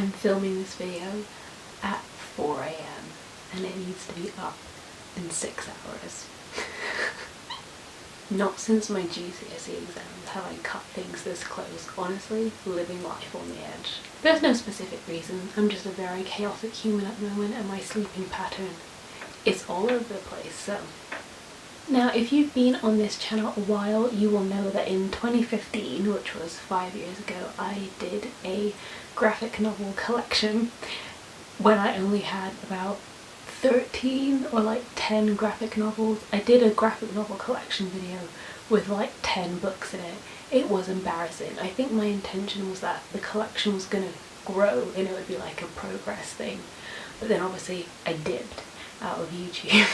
I'm filming this video at 4 AM and it needs to be up in 6 hours. Not since my GCSE exams have I cut things this close. Honestly, living life on the edge. There's no specific reason, I'm just a very chaotic human at the moment and my sleeping pattern is all over the place, so. Now, if you've been on this channel a while, you will know that in 2015, which was 5 years ago, I did a graphic novel collection when I only had about 13 or like 10 graphic novels. I did a graphic novel collection video with like 10 books in it. It was embarrassing. I think my intention was that the collection was gonna grow and it would be like a progress thing, but then obviously I dipped out of YouTube.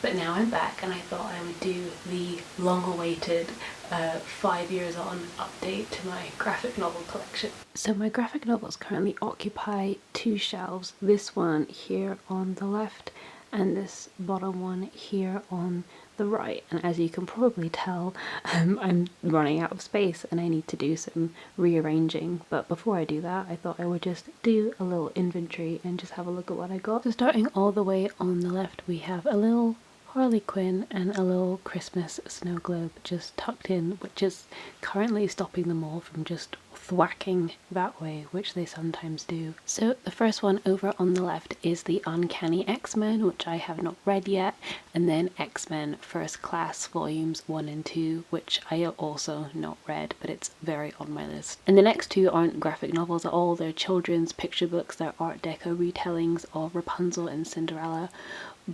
But now I'm back and I thought I would do the long-awaited 5 years on update to my graphic novel collection. So my graphic novels currently occupy 2 shelves, this one here on the left and this bottom one here on the right, and as you can probably tell, I'm running out of space and I need to do some rearranging. But before I do that, I thought I would just do a little inventory and just have a look at what I got. So starting all the way on the left, we have a little Harley Quinn and a little Christmas snow globe just tucked in, which is currently stopping them all from just thwacking that way, which they sometimes do. So the first one over on the left is the Uncanny X-Men, which I have not read yet, and then X-Men First Class volumes 1 and 2, which I also not read, but it's very on my list. And the next 2 aren't graphic novels at all, they're children's picture books, they're Art Deco retellings of Rapunzel and Cinderella,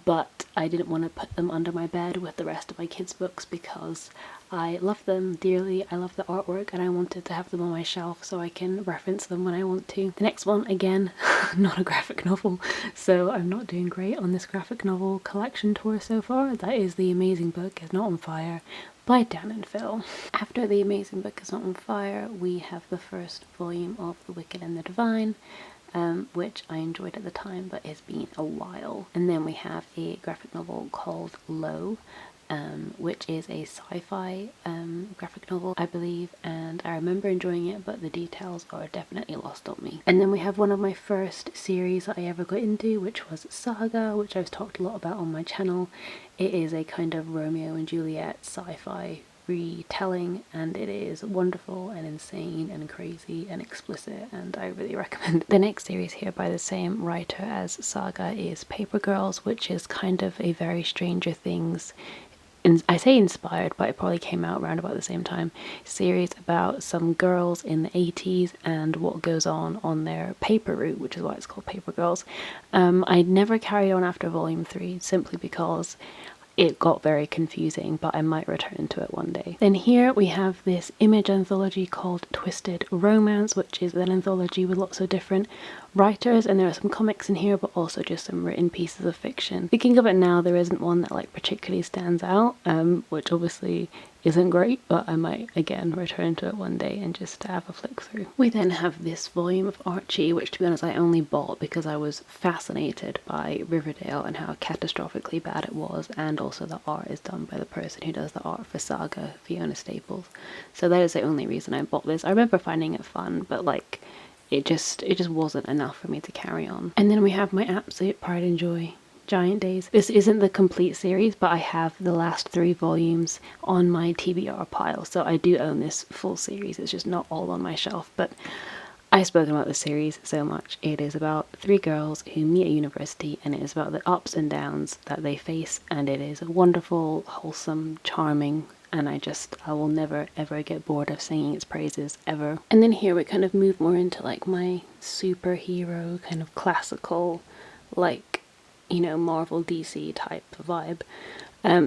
but I didn't want to put them under my bed with the rest of my kids' books because I love them dearly, I love the artwork, and I wanted to have them on my shelf so I can reference them when I want to. The next one, again, not a graphic novel, so I'm not doing great on this graphic novel collection tour so far. That is The Amazing Book Is Not on Fire by Dan and Phil. After The Amazing Book Is Not on Fire, we have the first volume of The Wicked and the Divine, which I enjoyed at the time, but it's been a while. And then we have a graphic novel called Low, which is a sci-fi graphic novel, I believe, and I remember enjoying it, but the details are definitely lost on me. And then we have one of my first series that I ever got into, which was Saga, which I've talked a lot about on my channel. It is a kind of Romeo and Juliet sci-fi retelling, and it is wonderful and insane and crazy and explicit, and I really recommend it. The next series here by the same writer as Saga is Paper Girls, which is kind of a very Stranger Things, I say inspired, but it probably came out around about the same time, series about some girls in the 80s and what goes on their paper route, which is why it's called Paper Girls. I never carried on after volume 3 simply because it got very confusing, but I might return to it one day. Then here we have this image anthology called Twisted Romance, which is an anthology with lots of different writers, and there are some comics in here, but also just some written pieces of fiction. Thinking of it now, there isn't one that like particularly stands out, which obviously isn't great, but I might again return to it one day and just have a flick through. We then have this volume of Archie, which to be honest I only bought because I was fascinated by Riverdale and how catastrophically bad it was, and also the art is done by the person who does the art for Saga, Fiona Staples. So that is the only reason I bought this. I remember finding it fun, but like it just wasn't enough for me to carry on. And then we have my absolute pride and joy, Giant Days. This isn't the complete series, but I have the last 3 volumes on my TBR pile, so I do own this full series. It's just not all on my shelf, but I've spoken about this series so much. It is about 3 girls who meet at university, and it is about the ups and downs that they face, and it is wonderful, wholesome, charming, and I will never ever get bored of singing its praises, ever. And then here we kind of move more into like my superhero kind of classical, like, you know, Marvel DC type vibe.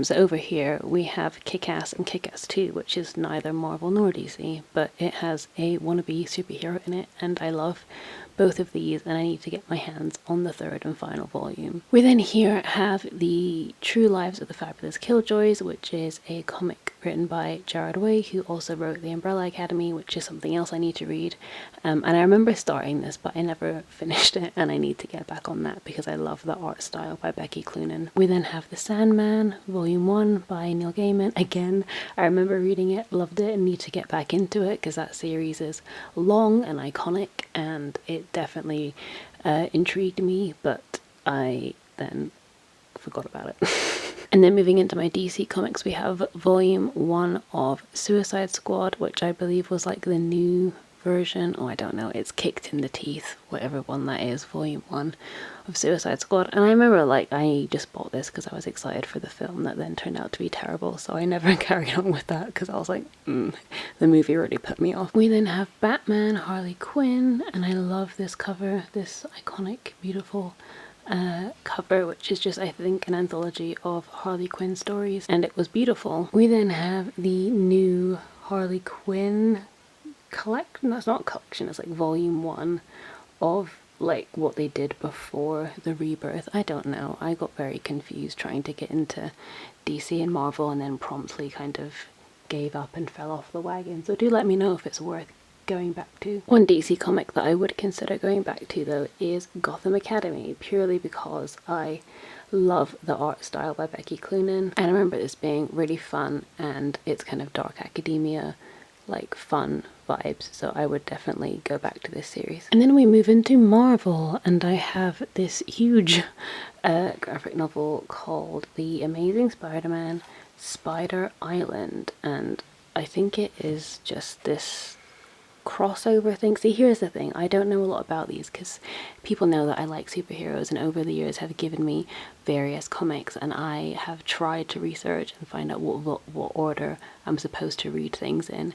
So over here we have Kick-Ass and Kick-Ass 2, which is neither Marvel nor DC, but it has a wannabe superhero in it, and I love both of these, and I need to get my hands on the 3rd and final volume. We then here have the True Lives of the Fabulous Killjoys, which is a comic written by Jared Way, who also wrote The Umbrella Academy, which is something else I need to read. And I remember starting this, but I never finished it, and I need to get back on that because I love the art style by Becky Cloonan. We then have The Sandman, Volume 1 by Neil Gaiman. Again, I remember reading it, loved it, and need to get back into it because that series is long and iconic, and it definitely intrigued me, but I then forgot about it. And then moving into my DC comics, we have Volume 1 of Suicide Squad, which I believe was like the new version. Oh, I don't know. It's kicked in the teeth, whatever one that is, Volume 1 of Suicide Squad. And I remember, like, I just bought this because I was excited for the film that then turned out to be terrible. So I never carried on with that because I was like, the movie really put me off. We then have Batman, Harley Quinn, and I love this cover, this iconic, beautiful cover, which is just, I think, an anthology of Harley Quinn stories, and it was beautiful. We then have the new Harley Quinn collection. That's not collection, it's like volume 1 of like what they did before the rebirth. I don't know, I got very confused trying to get into DC and Marvel, and then promptly kind of gave up and fell off the wagon. So do let me know if it's worth going back to. One DC comic that I would consider going back to though is Gotham Academy, purely because I love the art style by Becky Cloonan, and I remember this being really fun, and it's kind of dark academia, like fun vibes, so I would definitely go back to this series. And then we move into Marvel, and I have this huge graphic novel called The Amazing Spider-Man Spider Island, and I think it is just this crossover thing. See, here's the thing, I don't know a lot about these because people know that I like superheroes, and over the years have given me various comics, and I have tried to research and find out what order I'm supposed to read things in,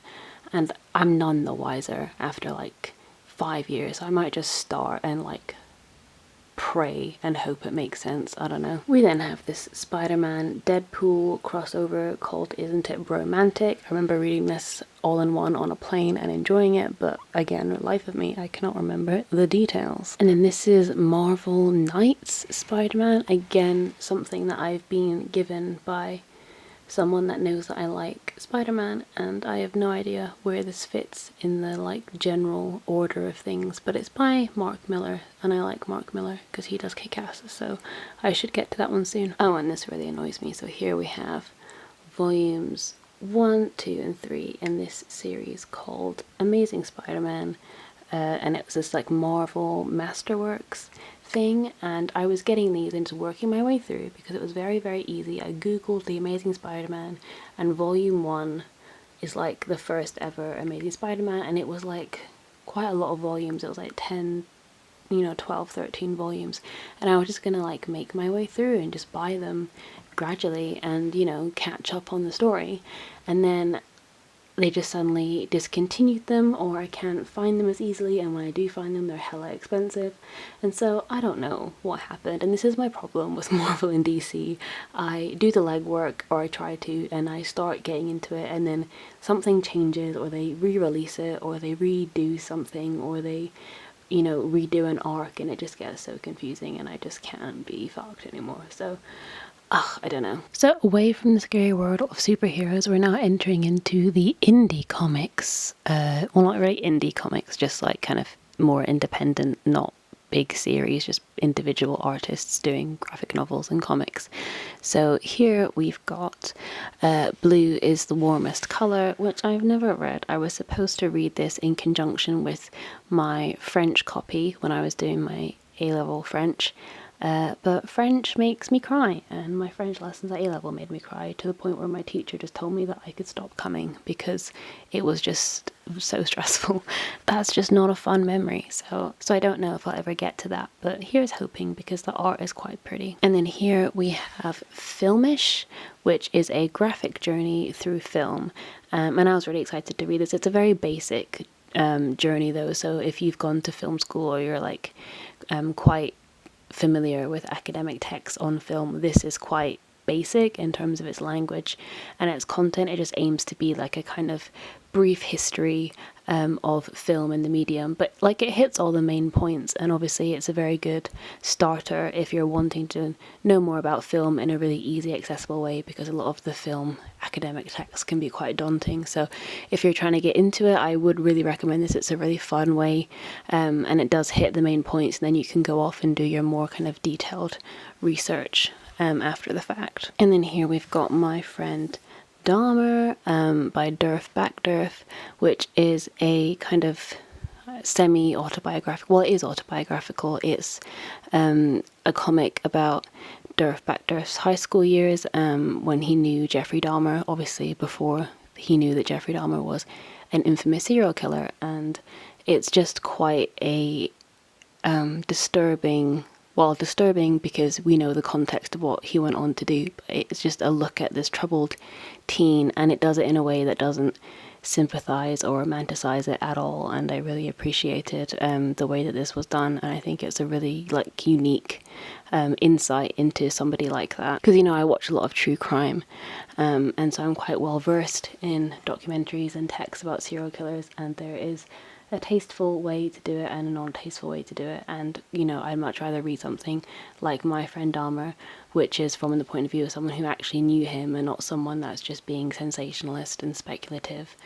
and I'm none the wiser after like 5 years. So I might just start and like pray and hope it makes sense. I don't know. We then have this Spider-Man Deadpool crossover called Isn't It Bromantic? I remember reading this all in one on a plane and enjoying it, but again, life of me, I cannot remember the details. And then this is Marvel Knights Spider-Man, again something that I've been given by someone that knows that I like Spider-Man, and I have no idea where this fits in the like general order of things, but it's by Mark Miller, and I like Mark Miller because he does kick-ass, so I should get to that one soon. Oh, and this really annoys me. So here we have volumes 1, 2, and 3 in this series called Amazing Spider-Man, and it was this like Marvel Masterworks thing, and I was getting these and just working my way through because it was very, very easy. I googled The Amazing Spider-Man, and volume 1 is like the first ever Amazing Spider-Man, and it was like quite a lot of volumes. It was like 10, 12, 13 volumes, and I was just gonna like make my way through and just buy them gradually and catch up on the story. And then they just suddenly discontinued them, or I can't find them as easily, and when I do find them they're hella expensive, and so I don't know what happened. And this is my problem with Marvel and DC. I do the legwork, or I try to, and I start getting into it, and then something changes, or they re-release it, or they redo something, or they redo an arc, and it just gets so confusing, and I just can't be fucked anymore. So I don't know. So away from the scary world of superheroes, we're now entering into the indie comics. Well, not really indie comics, just like kind of more independent, not big series, just individual artists doing graphic novels and comics. So here we've got Blue is the Warmest Color, which I've never read. I was supposed to read this in conjunction with my French copy when I was doing my A-level French. But French makes me cry, and my French lessons at A-level made me cry to the point where my teacher just told me that I could stop coming because it was just so stressful. That's just not a fun memory, so I don't know if I'll ever get to that, but here's hoping because the art is quite pretty. And then here we have Filmish, which is a graphic journey through film, and I was really excited to read this. It's a very basic journey though, so if you've gone to film school or you're like quite familiar with academic texts on film, this is quite basic in terms of its language and its content. It just aims to be like a kind of brief history of film and the medium, but like it hits all the main points, and obviously it's a very good starter if you're wanting to know more about film in a really easy, accessible way, because a lot of the film academic texts can be quite daunting. So if you're trying to get into it, I would really recommend this. It's a really fun way, and it does hit the main points, and then you can go off and do your more kind of detailed research after the fact. And then here we've got My Friend Dahmer by Durf Backdurf, which is a kind of semi-autobiographical, well, it is autobiographical. It's a comic about Durf Backdurf's high school years, when he knew Jeffrey Dahmer, obviously before he knew that Jeffrey Dahmer was an infamous serial killer. And it's just quite a disturbing because we know the context of what he went on to do, but it's just a look at this troubled teen, and it does it in a way that doesn't sympathize or romanticize it at all. And I really appreciated the way that this was done, and I think it's a really unique insight into somebody like that, because I watch a lot of true crime, and so I'm quite well versed in documentaries and texts about serial killers, and there is a tasteful way to do it and a non-tasteful way to do it. And I'd much rather read something like My Friend Dahmer, which is from the point of view of someone who actually knew him and not someone that's just being sensationalist and speculative.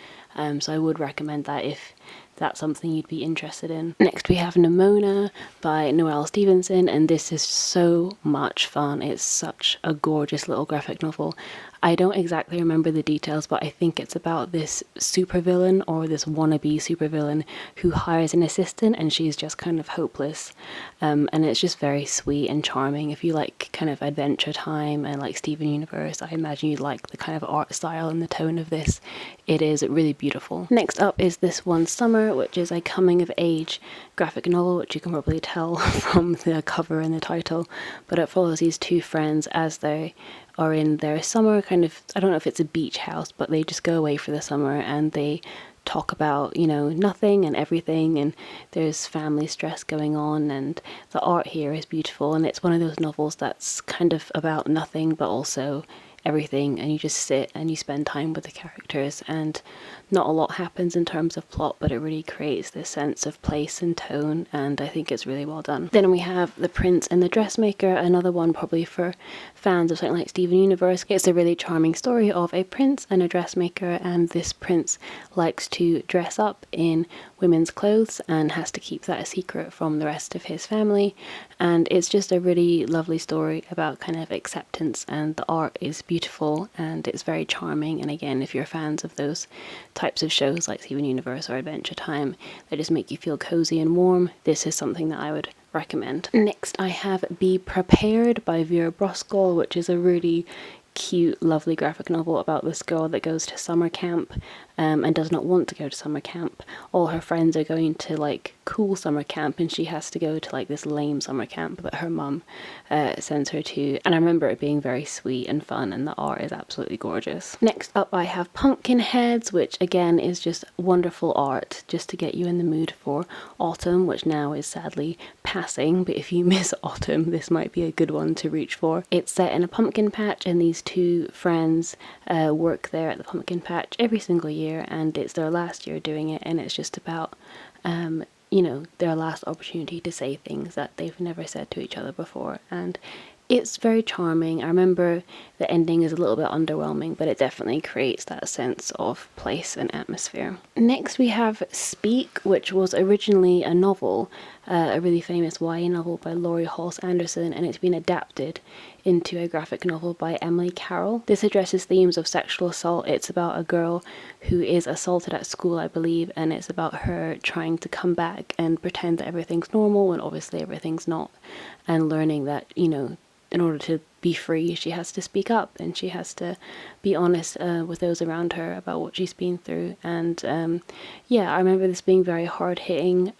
So I would recommend that if that's something you'd be interested in. Next we have Nimona by Noelle Stevenson, and this is so much fun. It's such a gorgeous little graphic novel. I don't exactly remember the details, but I think it's about this supervillain, or this wannabe supervillain, who hires an assistant, and she's just kind of hopeless. And it's just very sweet and charming. If you like kind of Adventure Time and like Steven Universe, I imagine you'd like the kind of art style and the tone of this. It is really beautiful. Next up is This One Summer, which is a coming of age graphic novel, which you can probably tell from the cover and the title, but it follows these two friends as they are in their summer kind of, I don't know if it's a beach house, but they just go away for the summer and they talk about nothing and everything, and there's family stress going on, and the art here is beautiful, and it's one of those novels that's kind of about nothing but also everything, and you just sit and you spend time with the characters, and not a lot happens in terms of plot, but it really creates this sense of place and tone, and I think it's really well done. Then we have The Prince and the Dressmaker, another one probably for fans of something like Steven Universe. It's a really charming story of a prince and a dressmaker, and this prince likes to dress up in women's clothes and has to keep that a secret from the rest of his family, and it's just a really lovely story about kind of acceptance, and the art is beautiful and it's very charming. And again, if you're fans of those types of shows like Steven Universe or Adventure Time that just make you feel cozy and warm, this is something that I would recommend. Next I have Be Prepared by Vera Broskol, which is a really cute, lovely graphic novel about this girl that goes to summer camp and does not want to go to summer camp. All her friends are going to cool summer camp, and she has to go to this lame summer camp that her mum sends her to. And I remember it being very sweet and fun, and the art is absolutely gorgeous. Next up I have Pumpkin Heads, which again is just wonderful art just to get you in the mood for autumn, which now is sadly passing, but if you miss autumn, this might be a good one to reach for. It's set in a pumpkin patch, and these two friends work there at the pumpkin patch every single year, and it's their last year doing it, and it's just about their last opportunity to say things that they've never said to each other before, and it's very charming. I remember the ending is a little bit underwhelming, but it definitely creates that sense of place and atmosphere. Next we have Speak, which was originally a novel, a really famous YA novel by Laurie Halse Anderson, and it's been adapted into a graphic novel by Emily Carroll. This addresses themes of sexual assault. It's about a girl who is assaulted at school, I believe, and it's about her trying to come back and pretend that everything's normal when obviously everything's not, and learning that, in order to be free, she has to speak up, and she has to be honest with those around her about what she's been through. And I remember this being very hard-hitting,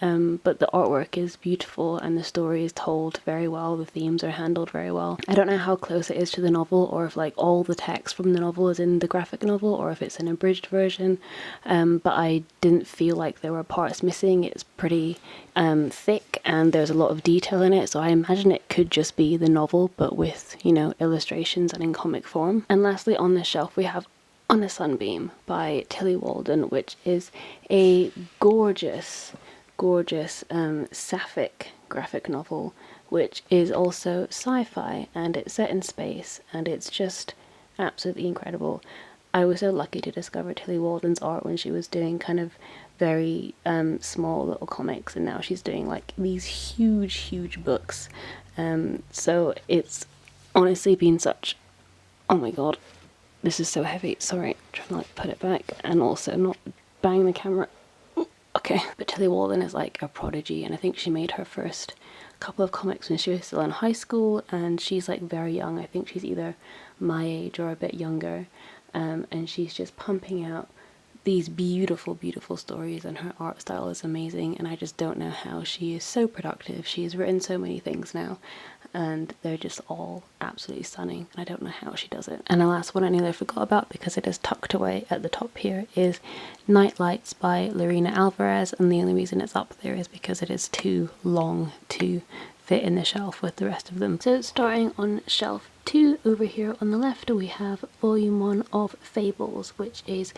but the artwork is beautiful and the story is told very well. The themes are handled very well. I don't know how close it is to the novel, or if all the text from the novel is in the graphic novel, or if it's an abridged version, but I didn't feel like there were parts missing. It's pretty thick and there's a lot of detail in it, so I imagine it could just be the novel but with illustrations and in comic form. And lastly on this shelf we have On a Sunbeam by Tilly Walden, which is a gorgeous sapphic graphic novel, which is also sci-fi, and it's set in space, and it's just absolutely incredible. I was so lucky to discover Tilly Walden's art when she was doing kind of very small little comics, and now she's doing these huge books. So it's honestly been such, oh my god, this is so heavy, sorry, trying to like put it back and also not bang the camera. Okay, but Tilly Walden is like a prodigy, and I think she made her first couple of comics when she was still in high school, and she's like very young. I think she's either my age or a bit younger, and she's just pumping out these beautiful, beautiful stories, and her art style is amazing, and I just don't know how she is so productive. She has written so many things now, and they're just all absolutely stunning, and I don't know how she does it. And the last one I nearly forgot about, because it is tucked away at the top here, is Night Lights by Lorena Alvarez, and the only reason it's up there is because it is too long to fit in the shelf with the rest of them. So starting on shelf 2, over here on the left we have volume 1 of Fables, which is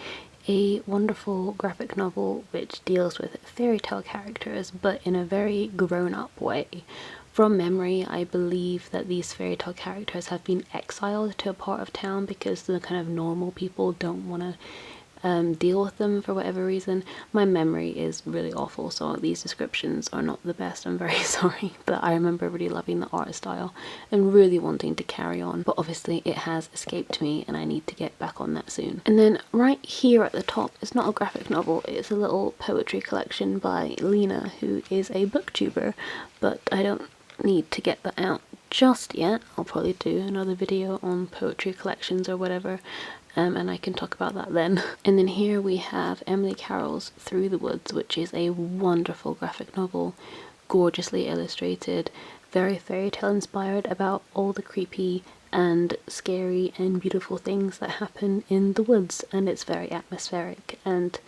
a wonderful graphic novel which deals with fairy tale characters, but in a very grown-up way. From memory, I believe that these fairy tale characters have been exiled to a part of town because the kind of normal people don't want to deal with them for whatever reason. My memory is really awful, so these descriptions are not the best, I'm very sorry, but I remember really loving the art style and really wanting to carry on, but obviously it has escaped me and I need to get back on that soon. And then right here at the top, it's not a graphic novel, it's a little poetry collection by Lena, who is a booktuber, but I don't need to get that out just yet. I'll probably do another video on poetry collections or whatever, and I can talk about that then. And then here we have Emily Carroll's Through the Woods, which is a wonderful graphic novel, gorgeously illustrated, very fairy tale inspired, about all the creepy and scary and beautiful things that happen in the woods, and it's very atmospheric, and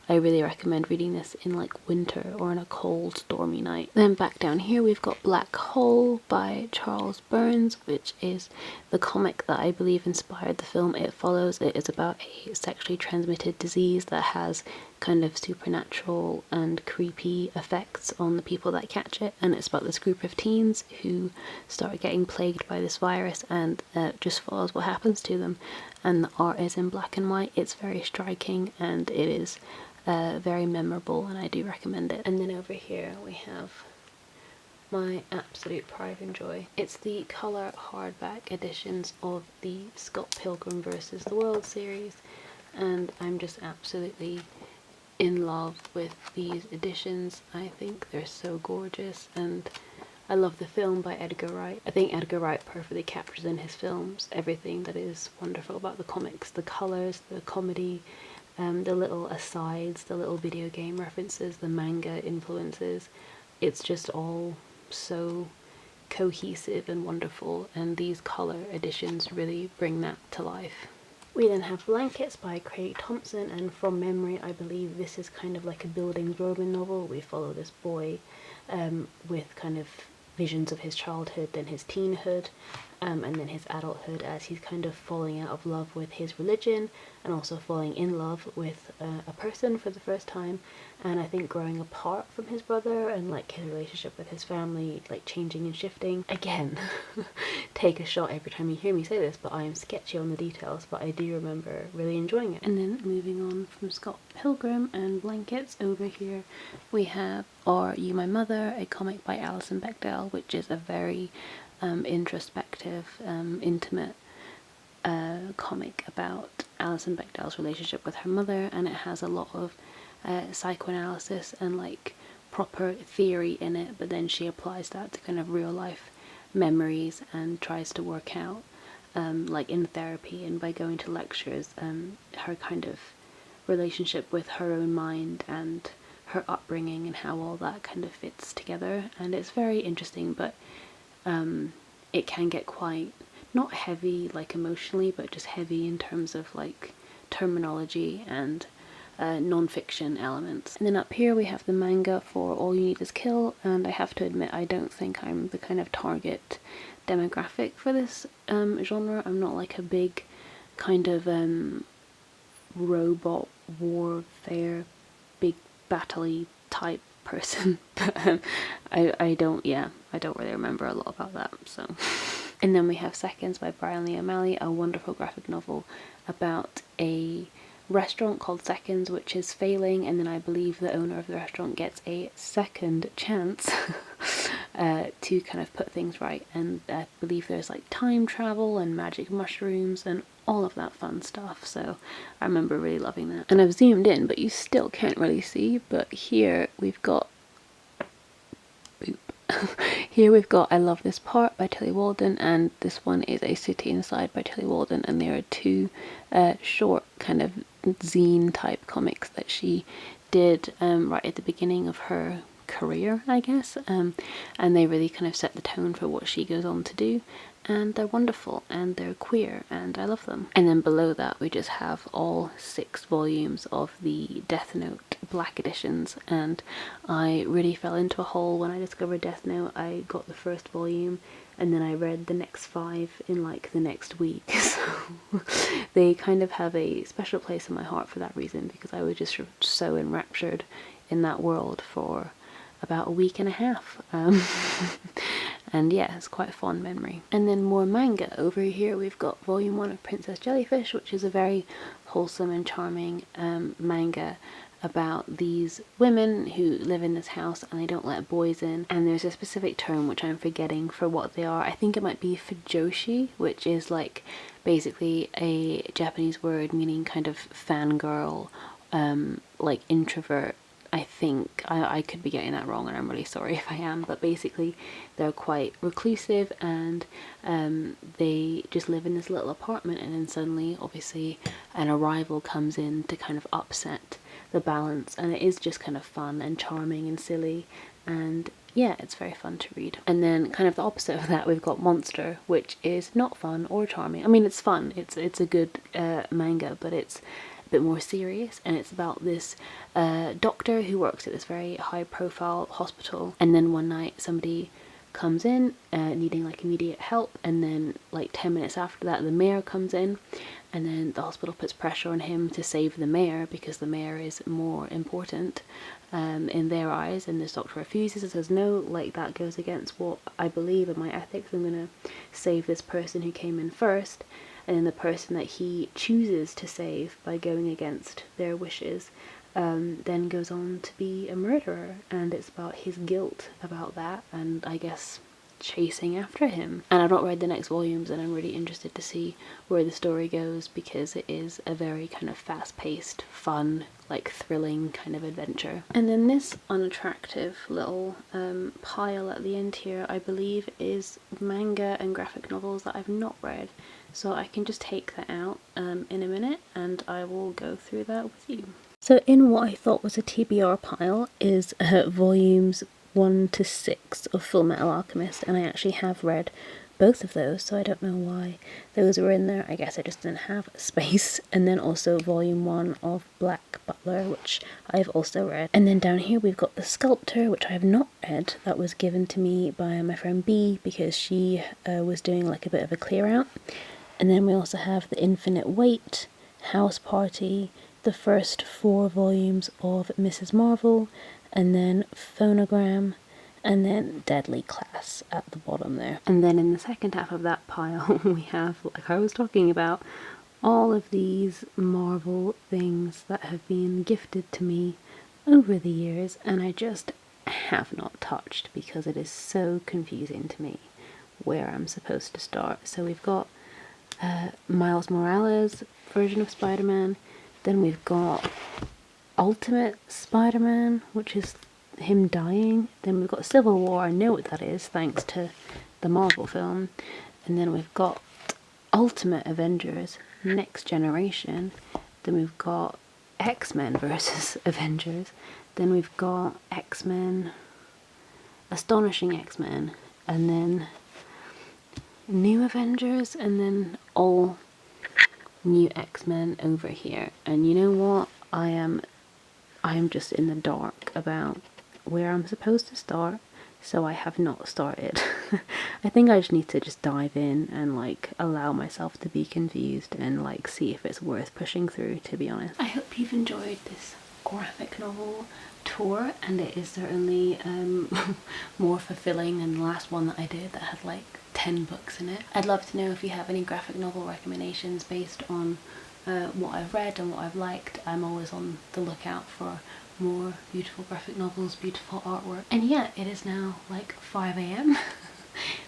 I really recommend reading this in like winter or on a cold, stormy night. Then back down here we've got Black Hole by Charles Burns, which is the comic that I believe inspired the film It Follows. It is about a sexually transmitted disease that has kind of supernatural and creepy effects on the people that catch it, and it's about this group of teens who start getting plagued by this virus, and just follows what happens to them. And the art is in black and white. It's very striking and it is very memorable, and I do recommend it. And then over here we have my absolute pride and joy. It's the colour hardback editions of the Scott Pilgrim vs. the World series, and I'm just absolutely in love with these editions. I think they're so gorgeous, and I love the film by Edgar Wright. I think Edgar Wright perfectly captures in his films everything that is wonderful about the comics, the colours, the comedy, the little asides, the little video game references, the manga influences. It's just all so cohesive and wonderful, and these colour editions really bring that to life. We then have Blankets by Craig Thompson, and from memory I believe this is kind of like a buildings Robin novel. We follow this boy with kind of visions of his childhood, then his teenhood, and then his adulthood, as he's kind of falling out of love with his religion and also falling in love with a person for the first time, and I think growing apart from his brother, and like his relationship with his family like changing and shifting. Again, take a shot every time you hear me say this, but I am sketchy on the details, but I do remember really enjoying it. And then moving on from Scott Pilgrim and Blankets, over here we have Are You My Mother, a comic by Alison Bechdel, which is a very introspective, intimate comic about Alison Bechdel's relationship with her mother, and it has a lot of psychoanalysis and like proper theory in it, but then she applies that to kind of real life memories and tries to work out like in therapy and by going to lectures her kind of relationship with her own mind and her upbringing and how all that kind of fits together. And it's very interesting, but it can get quite, not heavy like emotionally, but just heavy in terms of like terminology and non-fiction elements. And then up here we have the manga for All You Need Is Kill, and I have to admit I don't think I'm the kind of target demographic for this genre. I'm not like a big kind of robot warfare, big battle-y type person. I don't really remember a lot about that, so. And then we have Seconds by Brian Lee O'Malley, a wonderful graphic novel about a restaurant called Seconds which is failing, and then I believe the owner of the restaurant gets a second chance to kind of put things right. And I believe there's like time travel and magic mushrooms and all of that fun stuff. So I remember really loving that. And I've zoomed in, but you still can't really see. But here we've got here we've got I Love This Part by Tilly Walden, and this one is A City Inside by Tilly Walden, and there are two short kind of zine type comics that she did right at the beginning of her career, I guess, and they really kind of set the tone for what she goes on to do, and they're wonderful and they're queer and I love them. And then below that we just have all 6 volumes of the Death Note Black editions, and I really fell into a hole when I discovered Death Note. I got the first volume and then I read the next 5 in like the next week, so they kind of have a special place in my heart for that reason, because I was just so enraptured in that world for about a week and a half. And yeah, it's quite a fond memory. And then more manga. Over here we've got volume 1 of Princess Jellyfish, which is a very wholesome and charming manga about these women who live in this house and they don't let boys in, and there's a specific term which I'm forgetting for what they are. I think it might be fujoshi, which is like basically a Japanese word meaning kind of fangirl, like introvert. I think I could be getting that wrong and I'm really sorry if I am, but basically they're quite reclusive and they just live in this little apartment, and then suddenly obviously an arrival comes in to kind of upset the balance, and it is just kind of fun and charming and silly, and yeah, it's very fun to read. And then kind of the opposite of that, we've got Monster, which is not fun or charming. I mean, it's fun, it's a good manga, but it's a bit more serious, and it's about this doctor who works at this very high profile hospital, and then one night somebody comes in needing like immediate help, and then like 10 minutes after that the mayor comes in, and then the hospital puts pressure on him to save the mayor because the mayor is more important in their eyes, and this doctor refuses and says no, like that goes against what I believe in my ethics, I'm gonna save this person who came in first. And then the person that he chooses to save by going against their wishes then goes on to be a murderer, and it's about his guilt about that, and I guess chasing after him. And I've not read the next volumes, and I'm really interested to see where the story goes, because it is a very kind of fast-paced, fun, like thrilling kind of adventure. And then this unattractive little pile at the end here, I believe, is manga and graphic novels that I've not read. So I can just take that out in a minute and I will go through that with you. So in what I thought was a TBR pile is volumes 1 to 6 of Full Metal Alchemist, and I actually have read both of those, so I don't know why those were in there. I guess I just didn't have space. And then also volume 1 of Black Butler, which I've also read. And then down here we've got The Sculptor, which I have not read. That was given to me by my friend B because she was doing like a bit of a clear out. And then we also have The Infinite Weight, House Party, the first 4 volumes of Mrs. Marvel, and then Phonogram, and then Deadly Class at the bottom there. And then in the second half of that pile we have, like I was talking about, all of these Marvel things that have been gifted to me over the years, and I just have not touched because it is so confusing to me where I'm supposed to start. So we've got Miles Morales version of Spider-Man, then we've got Ultimate Spider-Man, which is him dying, then we've got Civil War, I know what that is thanks to the Marvel film, and then we've got Ultimate Avengers Next Generation, then we've got X-Men versus Avengers, then we've got X-Men, Astonishing X-Men, and then New Avengers, and then all new X-Men over here. And you know what? I am just in the dark about where I'm supposed to start, so I have not started. I think I just need to just dive in and like allow myself to be confused and like see if it's worth pushing through, to be honest. I hope you've enjoyed this graphic novel tour, and it is certainly more fulfilling than the last one that I did that had like 10 books in it. I'd love to know if you have any graphic novel recommendations based on what I've read and what I've liked. I'm always on the lookout for more beautiful graphic novels, beautiful artwork. And yeah, it is now like 5 a.m.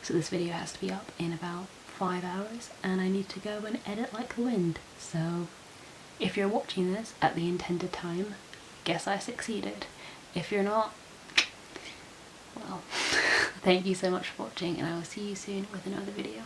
so this video has to be up in about 5 hours, and I need to go and edit like the wind. So if you're watching this at the intended time, guess I succeeded. If you're not, well, thank you so much for watching, and I will see you soon with another video.